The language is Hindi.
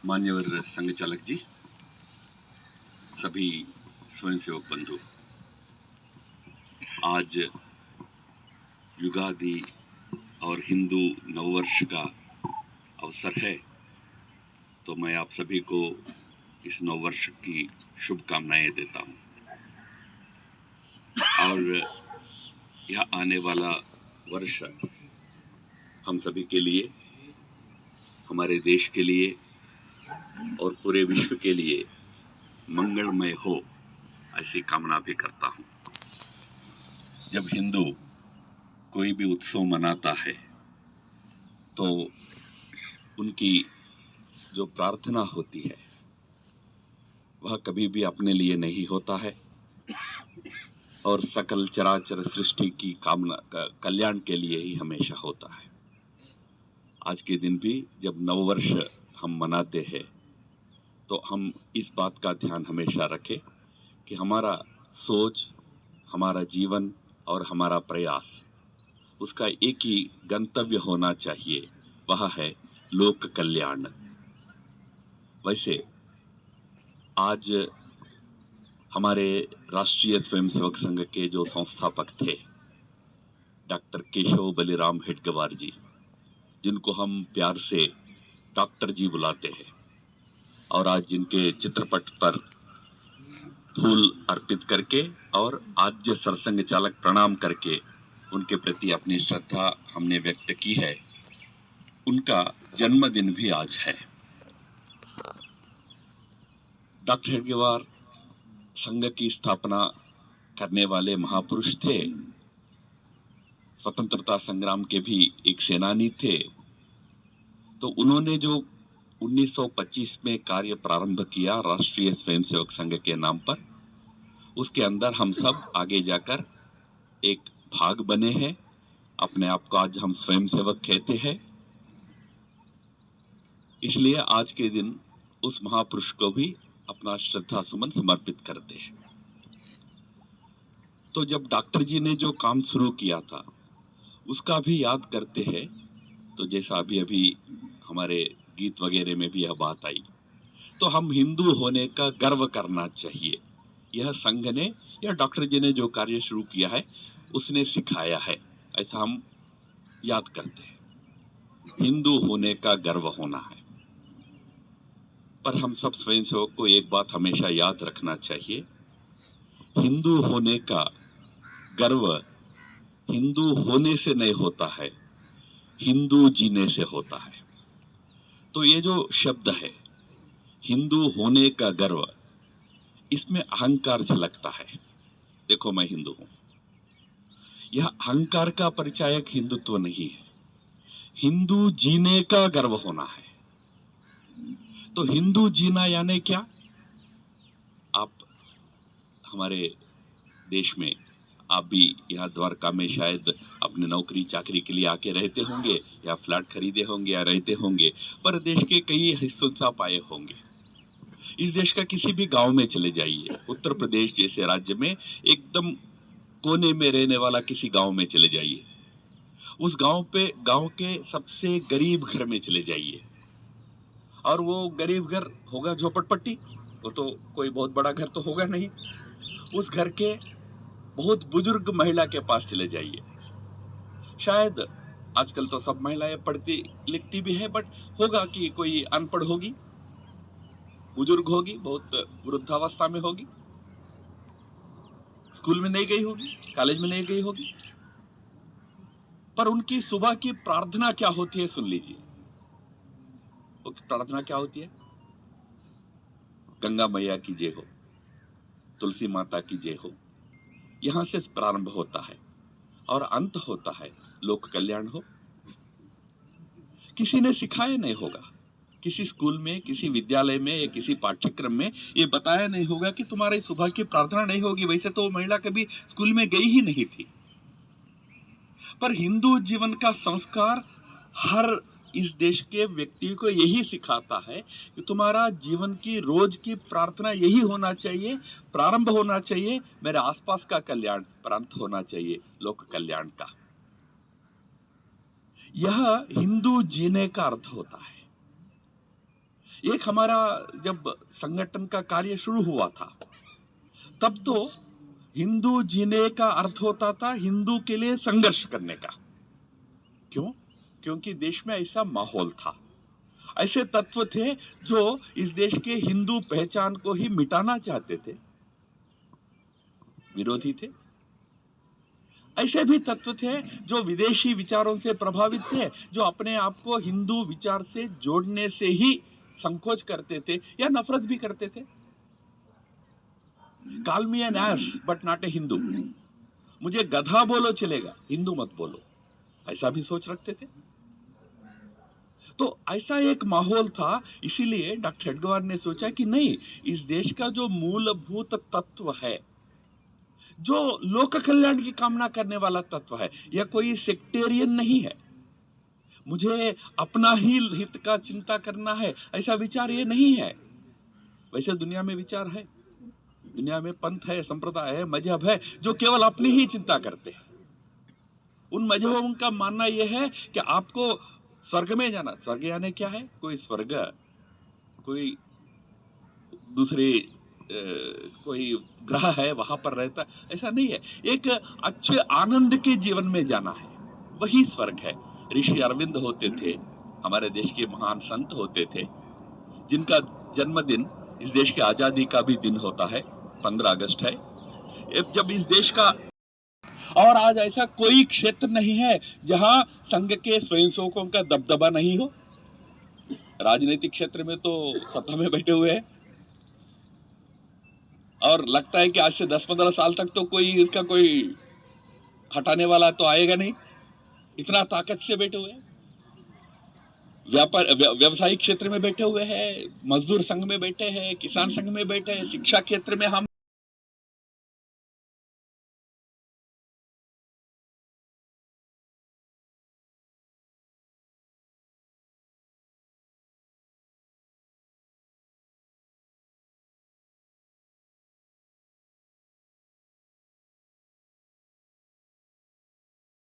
मान्यवर संघ चालक जी, सभी स्वयंसेवक बंधु, आज युगादि और हिंदू नववर्ष का अवसर है, तो मैं आप सभी को इस नववर्ष की शुभकामनाएं देता हूं। और यह आने वाला वर्ष हम सभी के लिए, हमारे देश के लिए और पूरे विश्व के लिए मंगलमय हो, ऐसी कामना भी करता हूं। जब हिंदू कोई भी उत्सव मनाता है तो उनकी जो प्रार्थना होती है वह कभी भी अपने लिए नहीं होता है और सकल चराचर सृष्टि की कामना कल्याण के लिए ही हमेशा होता है। आज के दिन भी जब नववर्ष हम मनाते हैं तो हम इस बात का ध्यान हमेशा रखें कि हमारा सोच, हमारा जीवन और हमारा प्रयास, उसका एक ही गंतव्य होना चाहिए, वह है लोक कल्याण। वैसे आज हमारे राष्ट्रीय स्वयंसेवक संघ के जो संस्थापक थे डॉक्टर केशव बलिराम हेडगेवार जी, जिनको हम प्यार से डॉक्टर जी बुलाते हैं, और आज जिनके चित्रपट पर फूल अर्पित करके और आद्य सरसंघ चालक प्रणाम करके उनके प्रति अपनी श्रद्धा हमने व्यक्त की है, उनका जन्मदिन भी आज है। डॉक्टर हेडगेवार संघ की स्थापना करने वाले महापुरुष थे, स्वतंत्रता संग्राम के भी एक सेनानी थे। तो उन्होंने जो 1925 में कार्य प्रारंभ किया राष्ट्रीय स्वयंसेवक संघ के नाम पर, उसके अंदर हम सब आगे जाकर एक भाग बने हैं। अपने आप को आज हम स्वयंसेवक कहते हैं, इसलिए आज के दिन उस महापुरुष को भी अपना श्रद्धा सुमन समर्पित करते हैं। तो जब डॉक्टर जी ने जो काम शुरू किया था उसका भी याद करते हैं। तो जैसा अभी अभी हमारे गीत वगैरह में भी यह बात आई, तो हम हिंदू होने का गर्व करना चाहिए। यह संघ ने या डॉक्टर जी ने जो कार्य शुरू किया है उसने सिखाया है, ऐसा हम याद करते हैं। हिंदू होने का गर्व होना है। पर हम सब स्वयंसेवक को एक बात हमेशा याद रखना चाहिए, हिंदू होने का गर्व हिंदू होने से नहीं होता है, हिंदू जीने से होता है। तो ये जो शब्द है हिंदू होने का गर्व, इसमें अहंकार झलकता है। देखो मैं हिंदू हूं, यह अहंकार का परिचायक हिंदुत्व नहीं है। हिंदू जीने का गर्व होना है। तो हिंदू जीना यानी क्या? आप हमारे देश में, आप भी यहाँ द्वारका में शायद अपने नौकरी चाकरी के लिए आके रहते होंगे या फ्लैट खरीदे होंगे या रहते होंगे, पर देश के कई हिस्सों से आप आए होंगे। इस देश का किसी भी गांव में चले जाइए, उत्तर प्रदेश जैसे राज्य में एकदम कोने में रहने वाला किसी गांव में चले जाइए, उस गांव के सबसे गरीब घर में चले जाइए, और वो गरीब घर होगा झोपड़पट्टी, वो तो कोई बहुत बड़ा घर तो होगा नहीं। उस घर के बहुत बुजुर्ग महिला के पास चले जाइए। शायद आजकल तो सब महिलाएं पढ़ती लिखती भी है, बट होगा कि कोई अनपढ़ होगी, बुजुर्ग होगी, बहुत वृद्धावस्था में होगी, स्कूल में नहीं गई होगी, कॉलेज में नहीं गई होगी, पर उनकी सुबह की प्रार्थना क्या होती है सुन लीजिए। प्रार्थना क्या होती है? गंगा मैया की जय हो, तुलसी माता की जय हो। यहां से प्रारंभ होता है और अंत होता है लोक कल्याण हो। किसी ने सिखाया नहीं होगा, किसी स्कूल में, किसी विद्यालय में या किसी पाठ्यक्रम में ये बताया नहीं होगा कि तुम्हारी सुबह की प्रार्थना नहीं होगी। वैसे तो महिला कभी स्कूल में गई ही नहीं थी, पर हिंदू जीवन का संस्कार हर इस देश के व्यक्ति को यही सिखाता है कि तुम्हारा जीवन की रोज की प्रार्थना यही होना चाहिए, प्रारंभ होना चाहिए मेरे आसपास का कल्याण, पर अंत होना चाहिए लोक कल्याण का। यह हिंदू जीने का अर्थ होता है। एक हमारा जब संगठन का कार्य शुरू हुआ था, तब तो हिंदू जीने का अर्थ होता था हिंदू के लिए संघर्ष करने का। क्यों? क्योंकि देश में ऐसा माहौल था, ऐसे तत्व थे जो इस देश के हिंदू पहचान को ही मिटाना चाहते थे, विरोधी थे। ऐसे भी तत्व थे जो विदेशी विचारों से प्रभावित थे, जो अपने आप को हिंदू विचार से जोड़ने से ही संकोच करते थे या नफरत भी करते थे। Call me an ass but not a Hindu, मुझे गधा बोलो चलेगा, हिंदू मत बोलो, ऐसा भी सोच रखते थे। तो ऐसा एक माहौल था, इसीलिए डॉक्टर हेडगेवार ने सोचा कि नहीं, इस देश का जो मूलभूत तत्व है, जो लोक कल्याण की कामना करने वाला तत्व है, यह कोई सेक्टेरियन नहीं है, मुझे अपना ही हित का चिंता करना है, ऐसा विचार ये नहीं है। वैसे दुनिया में विचार है, दुनिया में पंथ है, संप्रदाय है, मजहब है जो केवल अपनी ही चिंता करते हैं। उन मजहबों का मानना यह है कि आपको स्वर्ग में जाना, स्वर्ग यानी क्या है, कोई स्वर्ग, कोई दूसरे कोई ग्रह है वहां पर रहता, ऐसा नहीं है। एक अच्छे आनंद के जीवन में जाना है, वही स्वर्ग है। ऋषि अरविंद होते थे, हमारे देश के महान संत होते थे, जिनका जन्मदिन इस देश की आजादी का भी दिन होता है, 15 अगस्त है। जब इस देश का, और आज ऐसा कोई क्षेत्र नहीं है जहां संघ के स्वयंसेवकों का दबदबा नहीं हो। राजनीतिक क्षेत्र में तो सत्ता में बैठे हुए हैं, और लगता है कि आज से 10-15 साल तक तो कोई इसका कोई हटाने वाला तो आएगा नहीं, इतना ताकत से बैठे हुए हैं। व्यावसायिक क्षेत्र में बैठे हुए हैं, मजदूर संघ में बैठे हैं, किसान संघ में बैठे हैं, शिक्षा क्षेत्र में हम